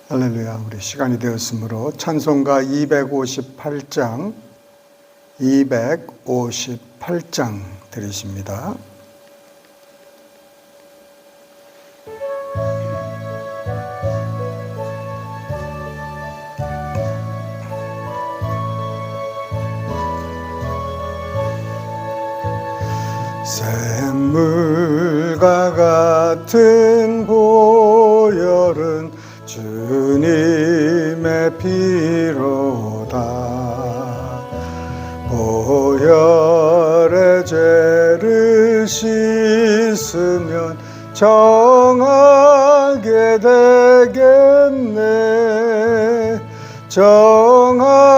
할렐루야. 우리 시간이 되었으므로 찬송가 258장 드리십니다. 샘물과 같은 보혈은 주님의 피로다. 보혈의 죄를 씻으면 정하게 되겠네. 정하게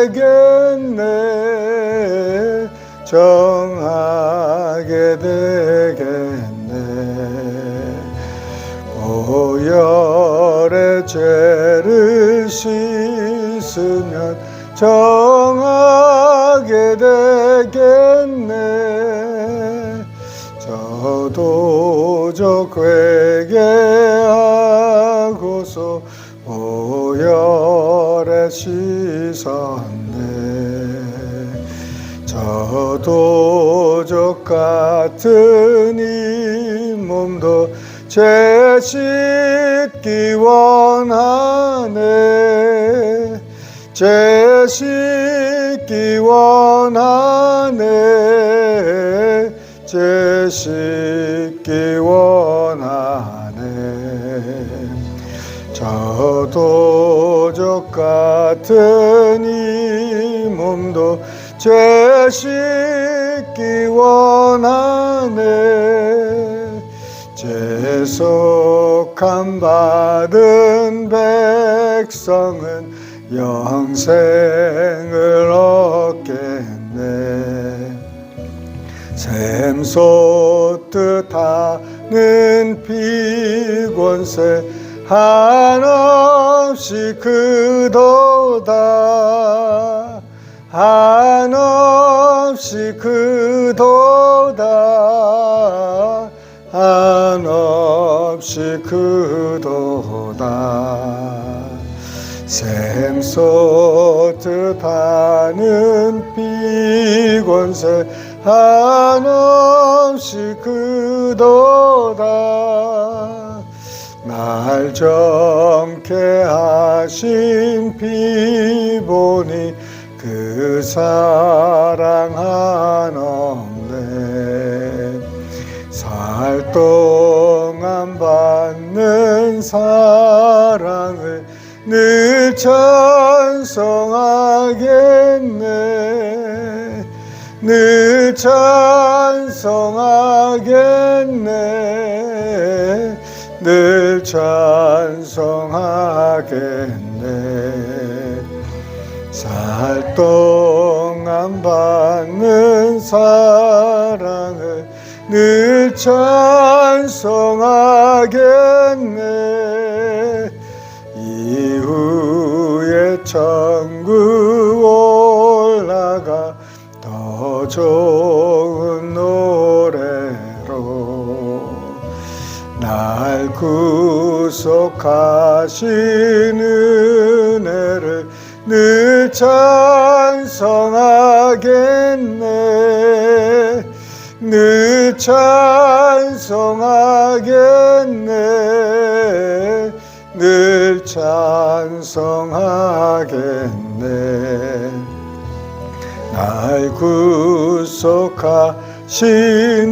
되겠네. 정하게 되겠네. 보혈의 죄를 씻으면 정하게 되겠네. 저도적 회개하고서 보혈에 씻었네. 저도적 같은 이 몸도 죄 씻기 원하네. 죄 씻기 원하네. 죄 씻기 원하네. 저도적 같은 이 몸도 죄 씻기 원하네. 죄속함 받은 백성은 영생을 얻겠네. 샘솟듯 하는 피곤새 한없이 크도다. 한없이 크도다. 한없이 크도다. 샘솟듯 하는 피곤새 한없이 크도다. 날 젊게 하신 피 보니 그 사랑 한없네. 살 동안 받는 사랑을 늘 찬송하겠네. 늘 찬송하겠네. 늘 찬송하겠네. 살 동안 받는 사랑을 늘 찬송하겠네. 이후에 천국 올라가 더 좋은 노래로 날 구속하신 은혜를 늘 찬송하겠네. 늘 찬송하겠네. 늘 찬송하겠네. 날 구속하신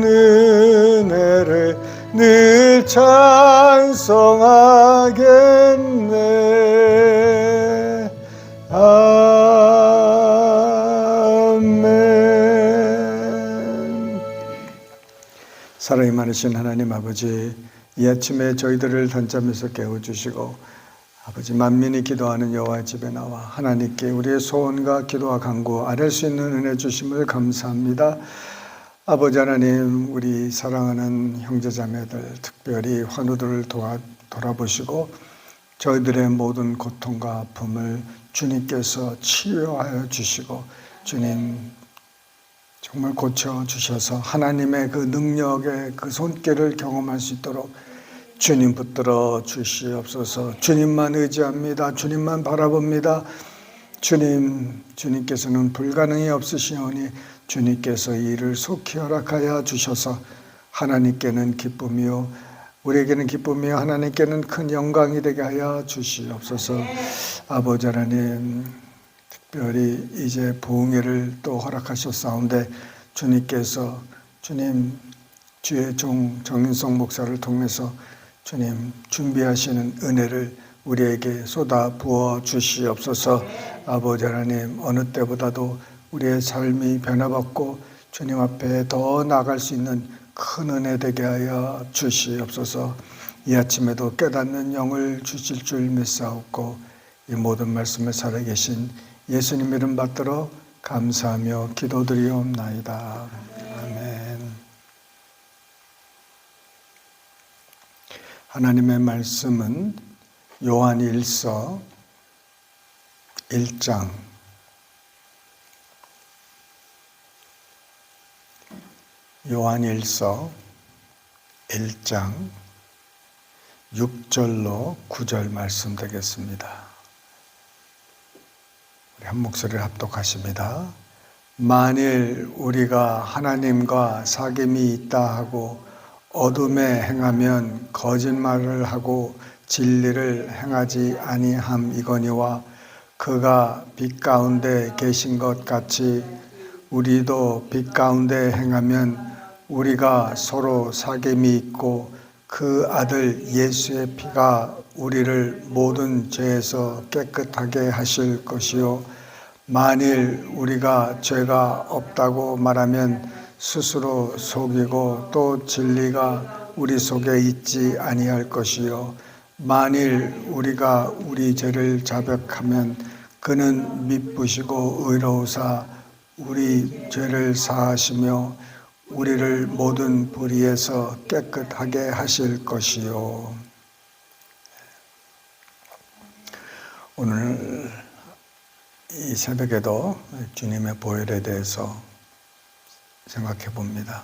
은혜를 늘 찬송하겠네. 아멘. 사랑이 많으신 하나님 아버지, 이 아침에 저희들을 단잠에서 깨워주시고 아버지 만민이 기도하는 여호와 집에 나와 하나님께 우리의 소원과 기도와 간구 아뢰 수 있는 은혜 주심을 감사합니다. 아버지 하나님, 우리 사랑하는 형제자매들, 특별히 환우들을 돌아보시고 저희들의 모든 고통과 아픔을 주님께서 치유하여 주시고 주님 정말 고쳐주셔서 하나님의 그 능력의 그 손길을 경험할 수 있도록 주님 붙들어 주시옵소서. 주님만 의지합니다. 주님만 바라봅니다. 주님께서는 불가능이 없으시오니 주님께서 이 일을 속히 허락하여 주셔서 하나님께는 기쁨이요 우리에게는 기쁨이요 하나님께는 큰 영광이 되게 하여 주시옵소서. 아버지 하나님, 특별히 이제 부흥회를 또 허락하셨사온데 주님께서 주의 종 정인성 목사를 통해서 주님 준비하시는 은혜를 우리에게 쏟아 부어 주시옵소서. 아버지 하나님, 어느 때보다도 우리의 삶이 변화받고 주님 앞에 더 나아갈 수 있는 큰 은혜 되게 하여 주시옵소서. 이 아침에도 깨닫는 영을 주실 줄 믿사옵고 이 모든 말씀을 살아계신 예수님 이름 받들어 감사하며 기도드리옵나이다. 아멘. 하나님의 말씀은 요한일서 1장 요한일서 1장 6절로 9절 말씀 되겠습니다. 우리 한 목소리를 합독하십니다. 만일 우리가 하나님과 사귐이 있다 하고 어둠에 행하면 거짓말을 하고 진리를 행하지 아니함이거니와 그가 빛 가운데 계신 것 같이 우리도 빛 가운데 행하면 우리가 서로 사귐이 있고 그 아들 예수의 피가 우리를 모든 죄에서 깨끗하게 하실 것이요 만일 우리가 죄가 없다고 말하면 스스로 속이고 또 진리가 우리 속에 있지 아니할 것이요 만일 우리가 우리 죄를 자백하면 그는 미쁘시고 의로우사 우리 죄를 사하시며 우리를 모든 불의에서 깨끗하게 하실 것이요. 오늘 이 새벽에도 주님의 보혈에 대해서 생각해 봅니다.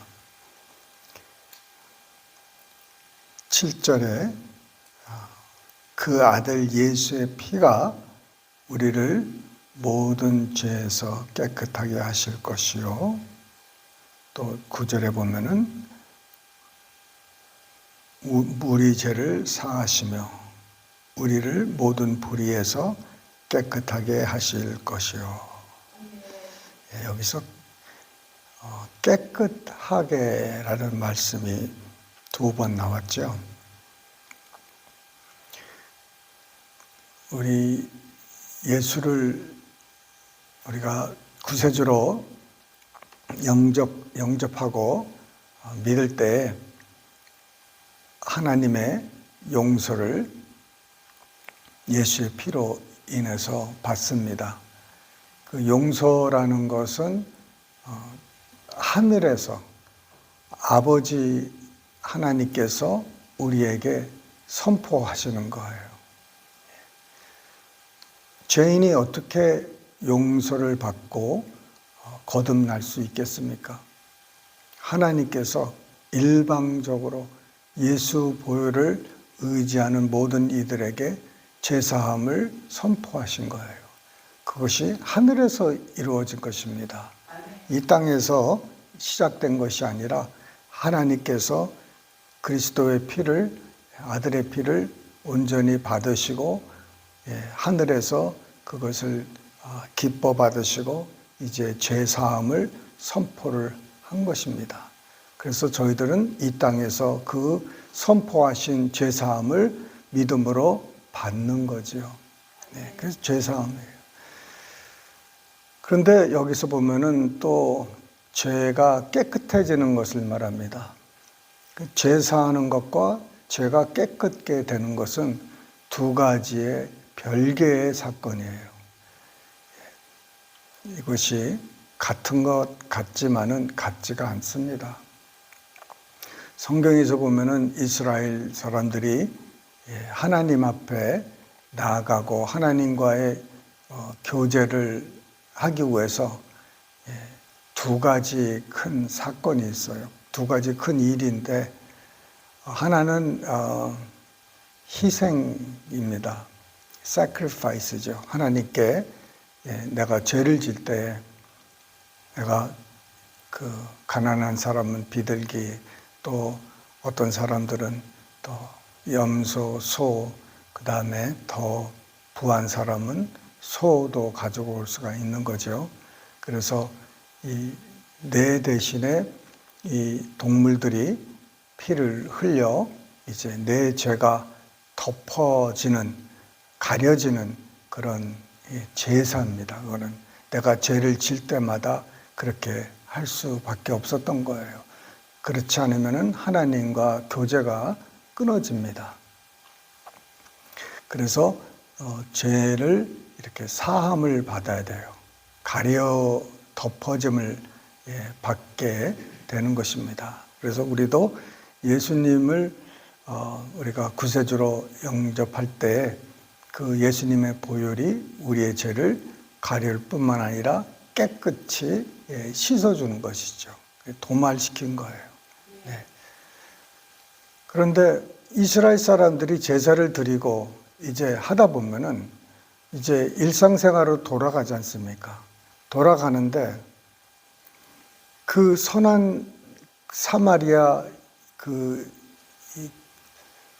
7절에 그 아들 예수의 피가 우리를 모든 죄에서 깨끗하게 하실 것이요. 또 9절에 보면은 우리 죄를 사하시며 우리를 모든 불의에서 깨끗하게 하실 것이요. 여기서 깨끗하게라는 말씀이 2번 나왔죠. 우리 예수를 우리가 구세주로 영접하고 믿을 때 하나님의 용서를 예수의 피로 인해서 받습니다. 그 용서라는 것은 하늘에서 아버지 하나님께서 우리에게 선포하시는 거예요. 죄인이 어떻게 용서를 받고 거듭날 수 있겠습니까? 하나님께서 일방적으로 예수 보혈을 의지하는 모든 이들에게 죄사함을 선포하신 거예요. 그것이 하늘에서 이루어진 것입니다. 이 땅에서 시작된 것이 아니라 하나님께서 그리스도의 피를, 아들의 피를 온전히 받으시고 하늘에서 그것을 기뻐 받으시고 이제 죄사함을 선포를 한 것입니다. 그래서 저희들은 이 땅에서 그 선포하신 죄사함을 믿음으로 받는 거죠. 그래서 죄사함이에요. 그런데 여기서 보면은 또 죄가 깨끗해지는 것을 말합니다. 죄사하는 것과 죄가 깨끗게 되는 것은 두 가지의 별개의 사건이에요. 이것이 같은 것 같지만은 같지가 않습니다. 성경에서 보면은 이스라엘 사람들이 하나님 앞에 나아가고 하나님과의 교제를 하기 위해서 두 가지 큰 사건이 있어요. 두 가지 큰 일인데 하나는 희생입니다. sacrifice죠. 하나님께 내가 죄를 질 때 내가 그 가난한 사람은 비둘기, 또 어떤 사람들은 또 염소, 소, 그 다음에 더 부한 사람은 소도 가지고 올 수가 있는 거죠. 그래서 이 내 대신에 이 동물들이 피를 흘려 이제 내 죄가 덮어지는, 가려지는 그런 제사입니다. 그거는 내가 죄를 질 때마다 그렇게 할 수밖에 없었던 거예요. 그렇지 않으면 하나님과 교제가 끊어집니다. 그래서 죄를 이렇게 사함을 받아야 돼요. 가려 덮어짐을 받게 되는 것입니다. 그래서 우리도 예수님을 우리가 구세주로 영접할 때 그 예수님의 보혈이 우리의 죄를 가릴 뿐만 아니라 깨끗이 씻어주는 것이죠. 도말시킨 거예요. 네. 그런데 이스라엘 사람들이 제사를 드리고 이제 하다 보면은 이제 일상생활로 돌아가지 않습니까? 돌아가는데 그 선한 사마리아 그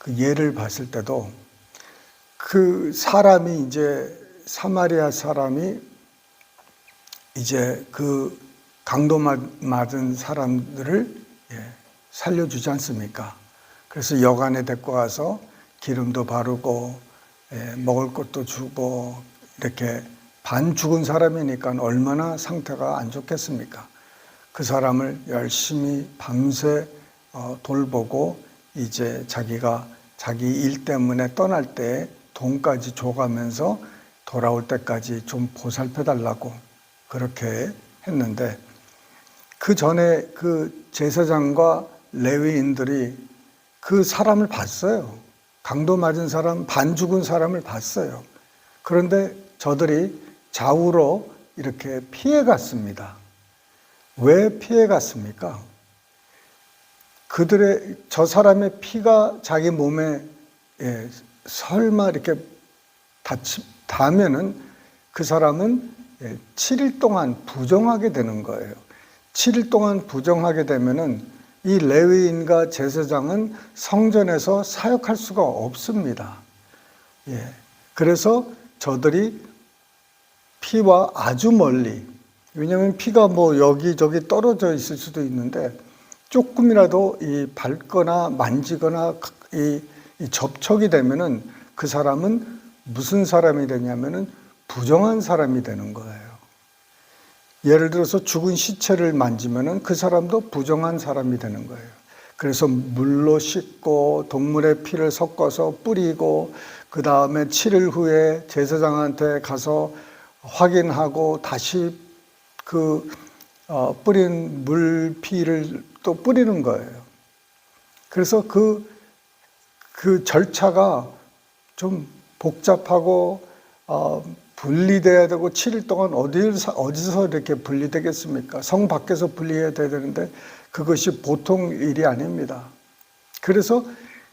예를 봤을 때도 그 사람이 이제 사마리아 사람이 이제 그 강도 맞은 사람들을 살려주지 않습니까? 그래서 여관에 데리고 가서 기름도 바르고 먹을 것도 주고 이렇게 반 죽은 사람이니까 얼마나 상태가 안 좋겠습니까? 그 사람을 열심히 밤새 돌보고 이제 자기가 자기 일 때문에 떠날 때 돈까지 줘가면서 돌아올 때까지 좀 보살펴 달라고 그렇게 했는데, 그 전에 그 제사장과 레위인들이 그 사람을 봤어요. 강도 맞은 사람, 반 죽은 사람을 봤어요. 그런데 저들이 좌우로 이렇게 피해 갔습니다. 왜 피해 갔습니까? 저 사람의 피가 자기 몸에 설마 이렇게 닿으면은 그 사람은 7일 동안 부정하게 되는 거예요. 7일 동안 부정하게 되면은 이 레위인과 제사장은 성전에서 사역할 수가 없습니다. 그래서 저들이 피와 아주 멀리, 왜냐하면 피가 뭐 여기저기 떨어져 있을 수도 있는데 조금이라도 이 밟거나 만지거나 이 접촉이 되면은 그 사람은 무슨 사람이 되냐면은 부정한 사람이 되는 거예요. 예를 들어서 죽은 시체를 만지면은 그 사람도 부정한 사람이 되는 거예요. 그래서 물로 씻고 동물의 피를 섞어서 뿌리고 그 다음에 7일 후에 제사장한테 가서 확인하고 다시 그 뿌린 물피를 또 뿌리는 거예요. 그래서 그 절차가 좀 복잡하고 분리돼야 되고 7일 동안 어디서 이렇게 분리되겠습니까? 성 밖에서 분리해야 되는데 그것이 보통 일이 아닙니다. 그래서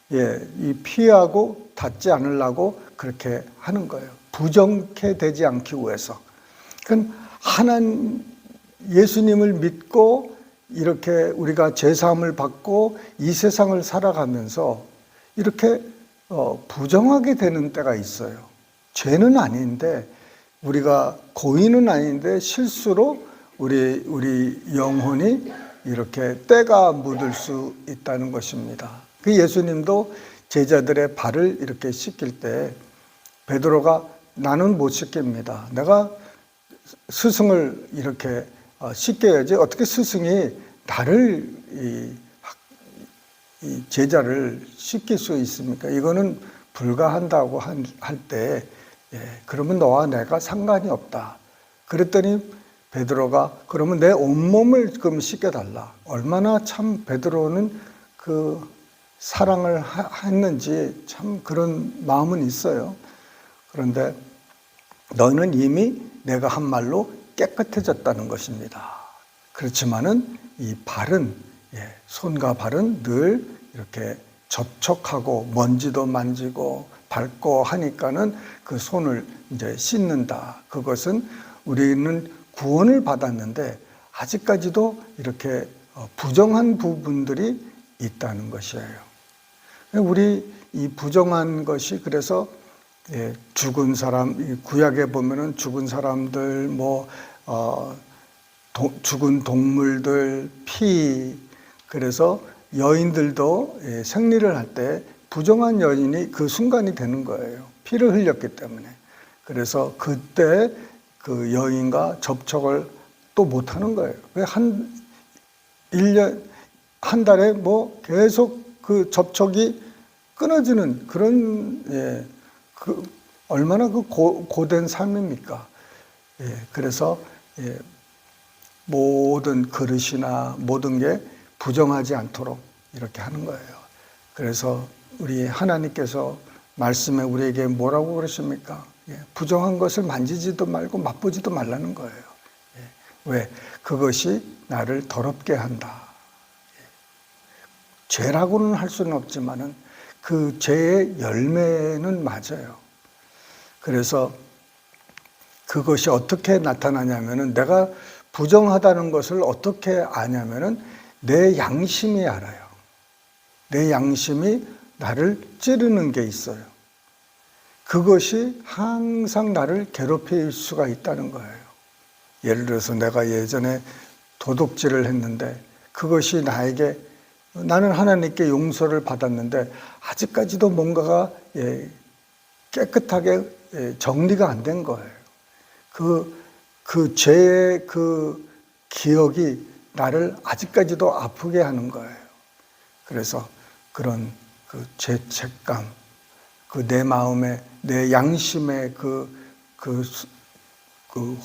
이 피하고 닿지 않으려고 그렇게 하는 거예요. 부정케 되지 않기 위해서. 그러니까 예수님을 믿고 이렇게 우리가 죄사함을 받고 이 세상을 살아가면서 이렇게 부정하게 되는 때가 있어요. 죄는 아닌데, 우리가 고의는 아닌데 실수로 우리 영혼이 이렇게 때가 묻을 수 있다는 것입니다. 그 예수님도 제자들의 발을 이렇게 씻길 때 베드로가 나는 못 씻깁니다. 내가 스승을 이렇게 씻겨야지 어떻게 스승이 나를 이 제자를 씻길 수 있습니까? 이거는 불가한다고 할 때 그러면 너와 내가 상관이 없다. 그랬더니 베드로가 그러면 내 온몸을 그럼 씻겨달라. 얼마나 참 베드로는 그 사랑을 했는지 참 그런 마음은 있어요. 그런데 너는 이미 내가 한 말로 깨끗해졌다는 것입니다. 그렇지만은 이 발은, 손과 발은 늘 이렇게 접촉하고 먼지도 만지고 밟고 하니까는 그 손을 이제 씻는다. 그것은 우리는 구원을 받았는데 아직까지도 이렇게 부정한 부분들이 있다는 것이에요. 우리 이 부정한 것이 그래서 죽은 사람, 구약에 보면은 죽은 사람들, 죽은 동물들, 피, 그래서 여인들도 생리를 할 때 부정한 여인이 그 순간이 되는 거예요. 피를 흘렸기 때문에. 그래서 그때 그 여인과 접촉을 또 못 하는 거예요. 한 1년, 한 달에 계속 그 접촉이 끊어지는 그런, 얼마나 고된 삶입니까? 그래서, 모든 그릇이나 모든 게 부정하지 않도록 이렇게 하는 거예요. 그래서 우리 하나님께서 말씀에 우리에게 뭐라고 그러십니까? 부정한 것을 만지지도 말고 맛보지도 말라는 거예요. 왜? 그것이 나를 더럽게 한다. 죄라고는 할 수는 없지만은 그 죄의 열매는 맞아요. 그래서 그것이 어떻게 나타나냐면은 내가 부정하다는 것을 어떻게 아냐면은 내 양심이 알아요. 내 양심이 나를 찌르는 게 있어요. 그것이 항상 나를 괴롭힐 수가 있다는 거예요. 예를 들어서 내가 예전에 도둑질을 했는데 그것이 나는 하나님께 용서를 받았는데 아직까지도 뭔가가 깨끗하게 정리가 안 된 거예요. 그 죄의 그 기억이 나를 아직까지도 아프게 하는 거예요. 그래서 그런 그 죄책감, 그 내 마음에, 내 양심의 그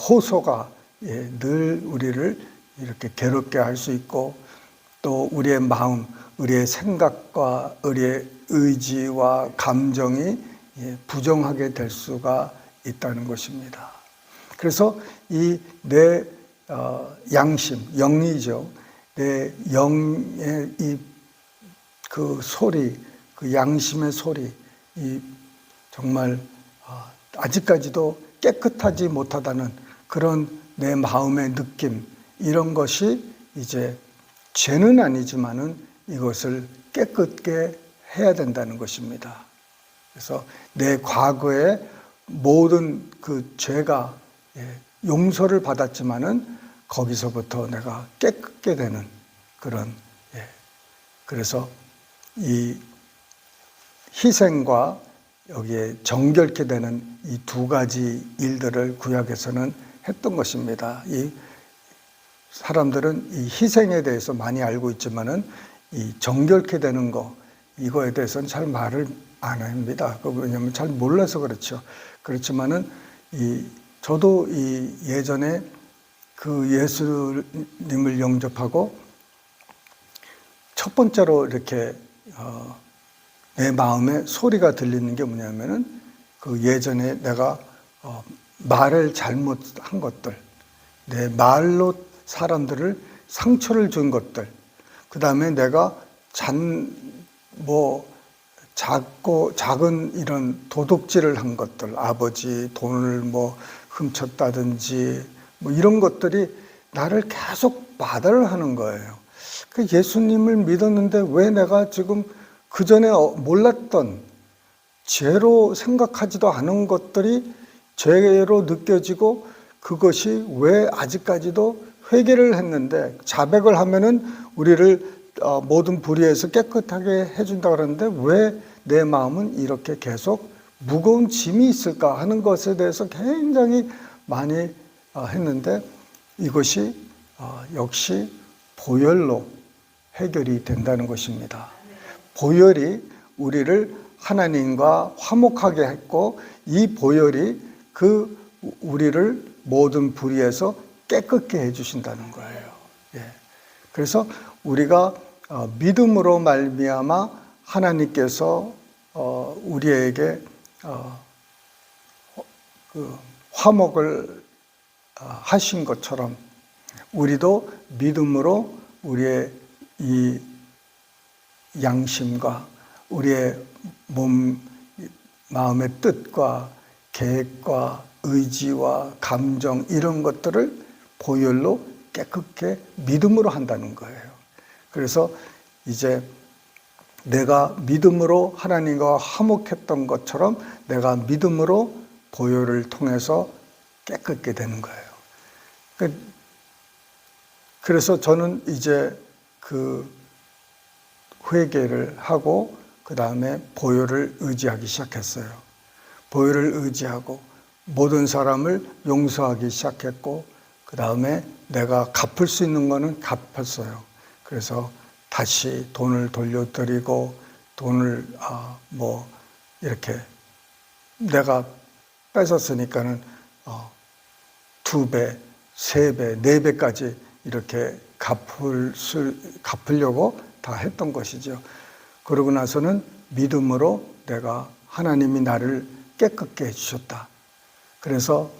호소가 늘 우리를 이렇게 괴롭게 할 수 있고 또 우리의 마음, 우리의 생각과 우리의 의지와 감정이 부정하게 될 수가 있다는 것입니다. 그래서 이 내 양심, 영이죠. 내 영의 그 소리, 그 양심의 소리, 정말 아직까지도 깨끗하지 못하다는 그런 내 마음의 느낌, 이런 것이 이제 죄는 아니지만은 이것을 깨끗게 해야 된다는 것입니다. 그래서 내 과거의 모든 그 죄가 용서를 받았지만은 거기서부터 내가 깨끗게 되는 그런, 그래서 이 희생과 여기에 정결케 되는 이 두 가지 일들을 구약에서는 했던 것입니다. 이 사람들은 이 희생에 대해서 많이 알고 있지만은 이 정결케 되는 거, 이거에 대해서는 잘 말을 안 합니다. 왜냐하면 잘 몰라서 그렇죠. 그렇지만은 저도 예전에 그 예수님을 영접하고 첫 번째로 이렇게 내 마음에 소리가 들리는 게 뭐냐면은 그 예전에 내가 말을 잘못한 것들, 내 말로 사람들을 상처를 준 것들, 그 다음에 내가 작은 이런 도둑질을 한 것들, 아버지 돈을 훔쳤다든지 이런 것들이 나를 계속 마다를 하는 거예요. 그 예수님을 믿었는데 왜 내가 지금 그 전에 몰랐던 죄로 생각하지도 않은 것들이 죄로 느껴지고 그것이 왜 아직까지도 회개를 했는데 자백을 하면은 우리를 모든 불의에서 깨끗하게 해준다 그러는데 왜 내 마음은 이렇게 계속 무거운 짐이 있을까 하는 것에 대해서 굉장히 많이 했는데 이것이 역시 보혈로 해결이 된다는 것입니다. 보혈이 우리를 하나님과 화목하게 했고 이 보혈이 우리를 모든 불의에서 깨끗게 해주신다는 거예요. 그래서 우리가 믿음으로 말미암아 하나님께서 우리에게 그 화목을 하신 것처럼 우리도 믿음으로 우리의 이 양심과 우리의 몸, 마음의 뜻과 계획과 의지와 감정 이런 것들을 보혈로 깨끗게 믿음으로 한다는 거예요. 그래서 이제 내가 믿음으로 하나님과 화목했던 것처럼 내가 믿음으로 보혈을 통해서 깨끗게 되는 거예요. 그래서 저는 이제 그 회개를 하고 그 다음에 보혈을 의지하기 시작했어요. 보혈을 의지하고 모든 사람을 용서하기 시작했고 그 다음에 내가 갚을 수 있는 거는 갚았어요. 그래서 다시 돈을 돌려드리고 돈을 이렇게 내가 뺏었으니까는 2배, 3배, 4배까지 이렇게 갚으려고 다 했던 것이죠. 그러고 나서는 믿음으로 내가 하나님이 나를 깨끗게 해주셨다. 그래서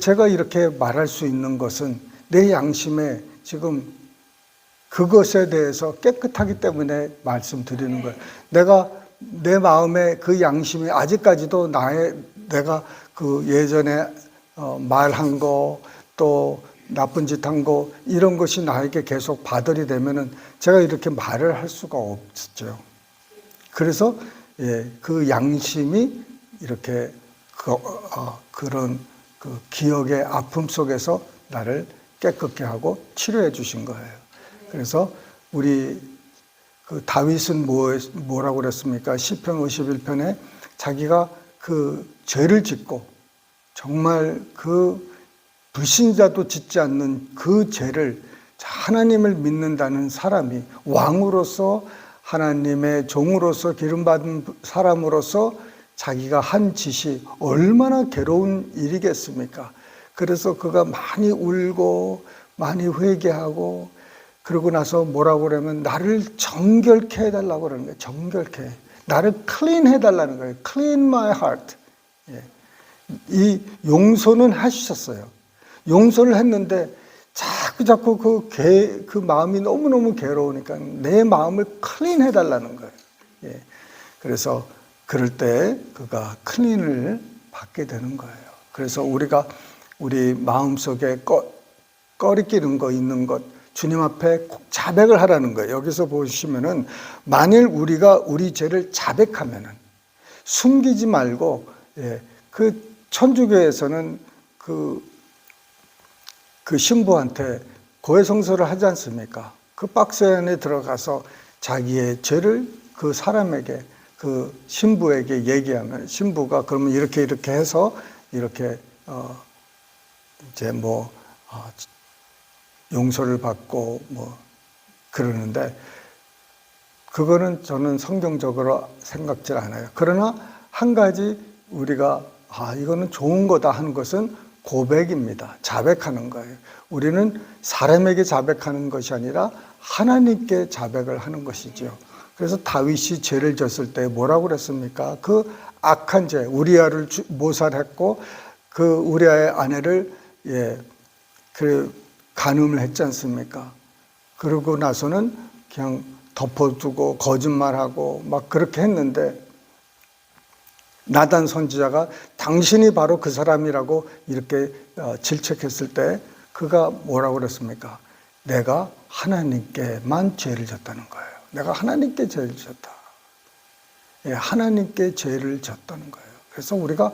제가 이렇게 말할 수 있는 것은 내 양심에 지금 그것에 대해서 깨끗하기 때문에 말씀드리는 거예요. 내가 내 마음에 그 양심이 아직까지도 내가 그 예전에 말한 거 또 나쁜 짓 한 거 이런 것이 나에게 계속 바들이 되면은 제가 이렇게 말을 할 수가 없죠. 그래서 그 양심이 이렇게 그런 그 기억의 아픔 속에서 나를 깨끗게 하고 치료해 주신 거예요. 그래서 우리 그 다윗은 뭐라고 그랬습니까? 시편 51편에 자기가 그 죄를 짓고 정말 그 불신자도 짓지 않는 그 죄를 하나님을 믿는다는 사람이 왕으로서 하나님의 종으로서 기름받은 사람으로서 자기가 한 짓이 얼마나 괴로운 일이겠습니까? 그래서 그가 많이 울고 많이 회개하고 그러고 나서 뭐라고 그러면 나를 정결케 해달라고 그러는 거예요. 정결케. 나를 클린 해달라는 거예요. Clean my heart. 이 용서는 하셨어요. 용서를 했는데 자꾸 그 마음이 너무너무 괴로우니까 내 마음을 클린 해달라는 거예요. 그래서 그럴 때 그가 클린을 받게 되는 거예요. 그래서 우리가 우리 마음속에 꺼리끼는 거 있는 것 주님 앞에 자백을 하라는 거예요. 여기서 보시면은 만일 우리가 우리 죄를 자백하면은 숨기지 말고 그 천주교에서는 그 신부한테 고해성사를 하지 않습니까? 그 박스 안에 들어가서 자기의 죄를 그 사람에게 그 신부에게 얘기하면 신부가 그러면 이렇게 해서 이렇게 이제 용서를 받고 그러는데 그거는 저는 성경적으로 생각질 않아요. 그러나 한 가지 우리가 이거는 좋은 거다 하는 것은 고백입니다. 자백하는 거예요. 우리는 사람에게 자백하는 것이 아니라 하나님께 자백을 하는 것이죠. 그래서 다윗이 죄를 졌을 때 뭐라고 그랬습니까? 그 악한 죄, 우리아를 모살했고 그 우리아의 아내를 그 간음을 했지 않습니까? 그러고 나서는 그냥 덮어두고 거짓말하고 막 그렇게 했는데 나단 선지자가 당신이 바로 그 사람이라고 이렇게 질책했을 때 그가 뭐라고 그랬습니까? 내가 하나님께만 죄를 졌다는 거예요. 내가 하나님께 죄를 졌다. 하나님께 죄를 졌다는 거예요. 그래서 우리가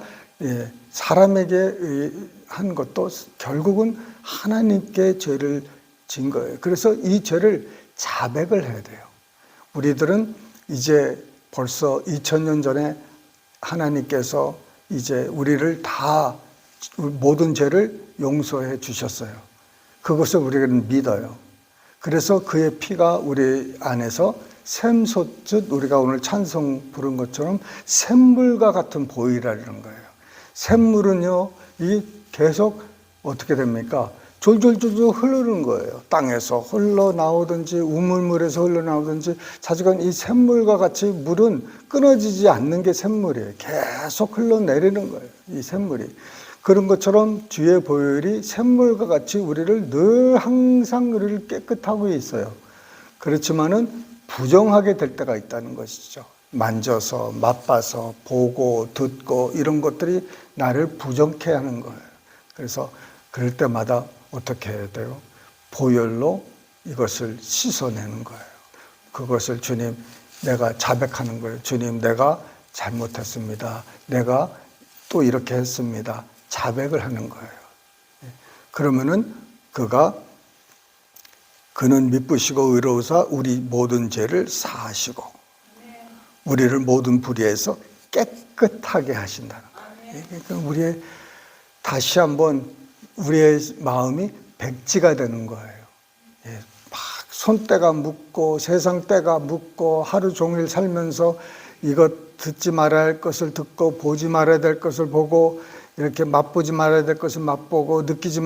사람에게 한 것도 결국은 하나님께 죄를 진 거예요. 그래서 이 죄를 자백을 해야 돼요. 우리들은 이제 벌써 2000년 전에 하나님께서 이제 우리를 다 모든 죄를 용서해 주셨어요. 그것을 우리는 믿어요. 그래서 그의 피가 우리 안에서 샘솟듯 우리가 오늘 찬송 부른 것처럼 샘물과 같은 보혈이라는 거예요. 샘물은요, 이 계속 어떻게 됩니까? 졸졸졸졸 흐르는 거예요. 땅에서 흘러나오든지 우물물에서 흘러나오든지 자주간 이 샘물과 같이 물은 끊어지지 않는 게 샘물이에요. 계속 흘러내리는 거예요. 이 샘물이. 그런 것처럼 주의 보혈이 샘물과 같이 우리를 늘 항상 우리를 깨끗하고 있어요. 그렇지만은 부정하게 될 때가 있다는 것이죠. 만져서, 맛봐서, 보고, 듣고 이런 것들이 나를 부정케 하는 거예요. 그래서 그럴 때마다 어떻게 해야 돼요? 보혈로 이것을 씻어내는 거예요. 그것을 주님, 내가 자백하는 거예요. 주님, 내가 잘못했습니다. 내가 또 이렇게 했습니다. 자백을 하는 거예요. 그러면은 그는 미쁘시고 의로우사 우리 모든 죄를 사하시고 우리를 모든 불의에서 깨끗하게 하신다는 거예요. 그러니까 다시 한번 우리의 마음이 백지가 되는 거예요. 막 손때가 묻고 세상 때가 묻고 하루 종일 살면서 이것 듣지 말아야 할 것을 듣고 보지 말아야 될 것을 보고 이렇게 맛보지 말아야 될 것을 맛보고 느끼지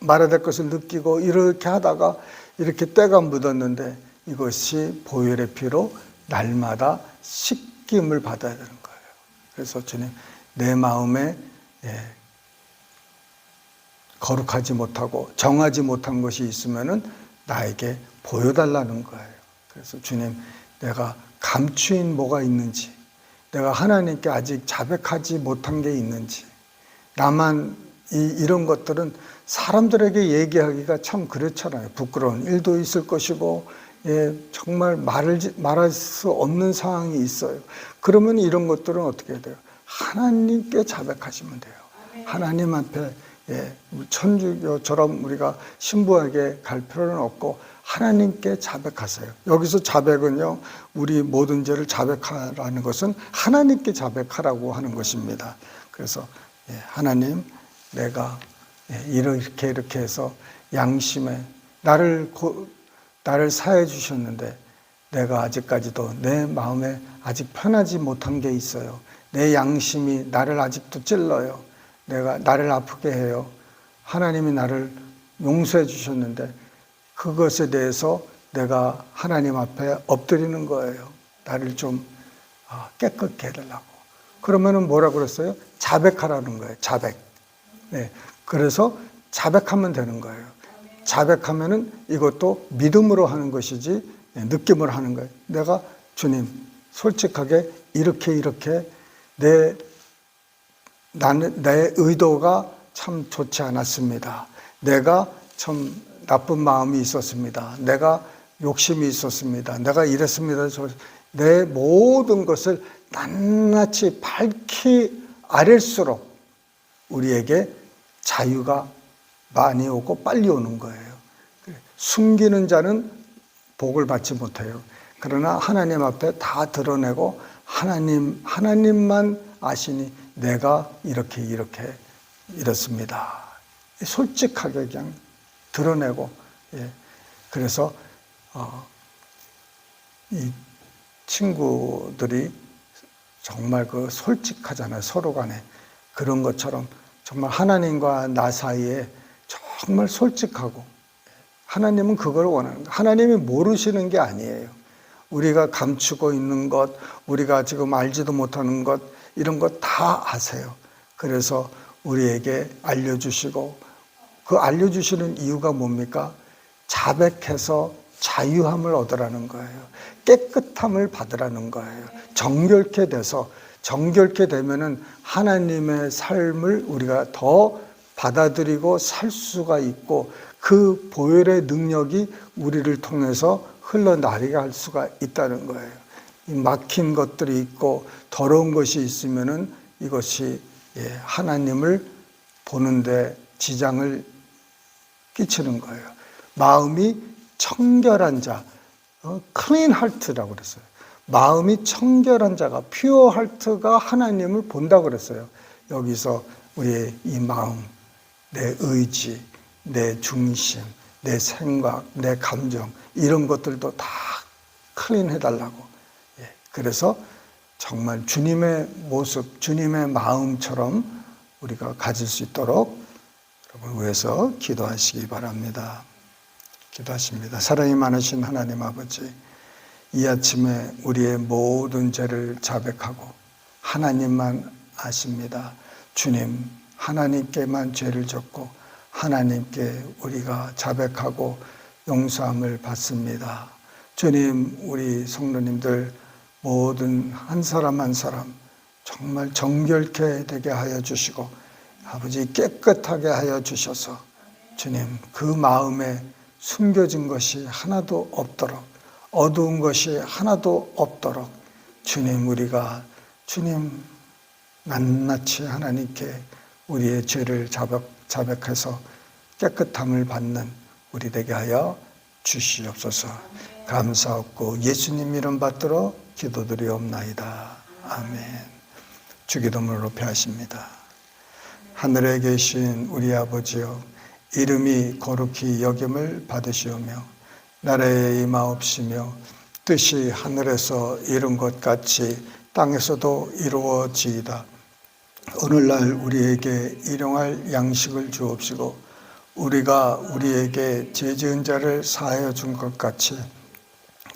말아야 될 것을 느끼고 이렇게 하다가 이렇게 때가 묻었는데 이것이 보혈의 피로 날마다 씻김을 받아야 되는 거예요. 그래서 주님, 내 마음에 거룩하지 못하고 정하지 못한 것이 있으면은 나에게 보여달라는 거예요. 그래서 주님, 내가 감추인 뭐가 있는지, 내가 하나님께 아직 자백하지 못한 게 있는지, 나만 이런 것들은 사람들에게 얘기하기가 참 그렇잖아요. 부끄러운 일도 있을 것이고, 정말 말할 수 없는 상황이 있어요. 그러면 이런 것들은 어떻게 해야 돼요? 하나님께 자백하시면 돼요. 하나님 앞에 천주교처럼 우리가 신부에게 갈 필요는 없고 하나님께 자백하세요. 여기서 자백은요, 우리 모든 죄를 자백하라는 것은 하나님께 자백하라고 하는 것입니다. 그래서 하나님, 내가 이렇게 해서 양심에 나를 사해 주셨는데 내가 아직까지도 내 마음에 아직 편하지 못한 게 있어요. 내 양심이 나를 아직도 찔러요. 나를 아프게 해요. 하나님이 나를 용서해 주셨는데 그것에 대해서 내가 하나님 앞에 엎드리는 거예요. 나를 좀 깨끗게 해달라고. 그러면은 뭐라고 그랬어요? 자백하라는 거예요. 자백. 그래서 자백하면 되는 거예요. 자백하면은 이것도 믿음으로 하는 것이지 느낌으로 하는 거예요. 내가 주님, 솔직하게 이렇게 내 의도가 참 좋지 않았습니다. 내가 참 나쁜 마음이 있었습니다. 내가 욕심이 있었습니다. 내가 이랬습니다. 내 모든 것을 낱낱이 밝히 아릴수록 우리에게 자유가 많이 오고 빨리 오는 거예요. 숨기는 자는 복을 받지 못해요. 그러나 하나님 앞에 다 드러내고 하나님만 아시니 내가 이렇습니다. 솔직하게 그냥 드러내고, 그래서 이 친구들이 정말 솔직하잖아요. 서로 간에. 그런 것처럼 정말 하나님과 나 사이에 정말 솔직하고, 하나님은 그걸 원하는 거예요. 하나님이 모르시는 게 아니에요. 우리가 감추고 있는 것, 우리가 지금 알지도 못하는 것, 이런 것 다 아세요. 그래서 우리에게 알려주시고, 그 알려주시는 이유가 뭡니까? 자백해서 자유함을 얻으라는 거예요. 깨끗함을 받으라는 거예요. 정결케 되면은 하나님의 삶을 우리가 더 받아들이고 살 수가 있고 그 보혈의 능력이 우리를 통해서 흘러나리게 할 수가 있다는 거예요. 이 막힌 것들이 있고 더러운 것이 있으면은 이것이 하나님을 보는데 지장을 끼치는 거예요. 마음이 청결한 자, clean heart라고 그랬어요. 마음이 청결한 자가, pure heart가 하나님을 본다고 그랬어요. 여기서 우리의 이 마음, 내 의지, 내 중심, 내 생각, 내 감정, 이런 것들도 다 클린 해달라고. 그래서 정말 주님의 모습, 주님의 마음처럼 우리가 가질 수 있도록 여러분 위해서 기도하시기 바랍니다. 기도하십니다. 사랑이 많으신 하나님 아버지, 이 아침에 우리의 모든 죄를 자백하고 하나님만 아십니다. 주님, 하나님께만 죄를 졌고 하나님께 우리가 자백하고 용서함을 받습니다. 주님, 우리 성도님들 모든 한 사람 한 사람 정말 정결케 되게 하여 주시고 아버지 깨끗하게 하여 주셔서 주님, 그 마음에 숨겨진 것이 하나도 없도록, 어두운 것이 하나도 없도록 주님, 우리가 주님 낱낱이 하나님께 우리의 죄를 자백해서 깨끗함을 받는 우리 되게 하여 주시옵소서. 감사없고 예수님 이름 받들어 기도드리옵나이다. 아멘. 주기도문으로 패하십니다. 하늘에 계신 우리 아버지여, 이름이 거룩히 여김을 받으시오며 나라에 임하옵시며 뜻이 하늘에서 이룬 것 같이 땅에서도 이루어지이다. 오늘날 우리에게 일용할 양식을 주옵시고 우리가 우리에게 죄 지은 자를 사하여 준 것 같이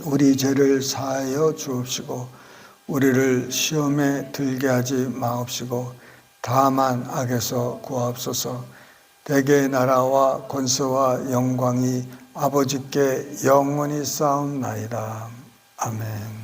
우리 죄를 사하여 주옵시고 우리를 시험에 들게 하지 마옵시고 다만 악에서 구하옵소서. 대개 나라와 권세와 영광이 아버지께 영원히 쌓옵나이다. 아멘.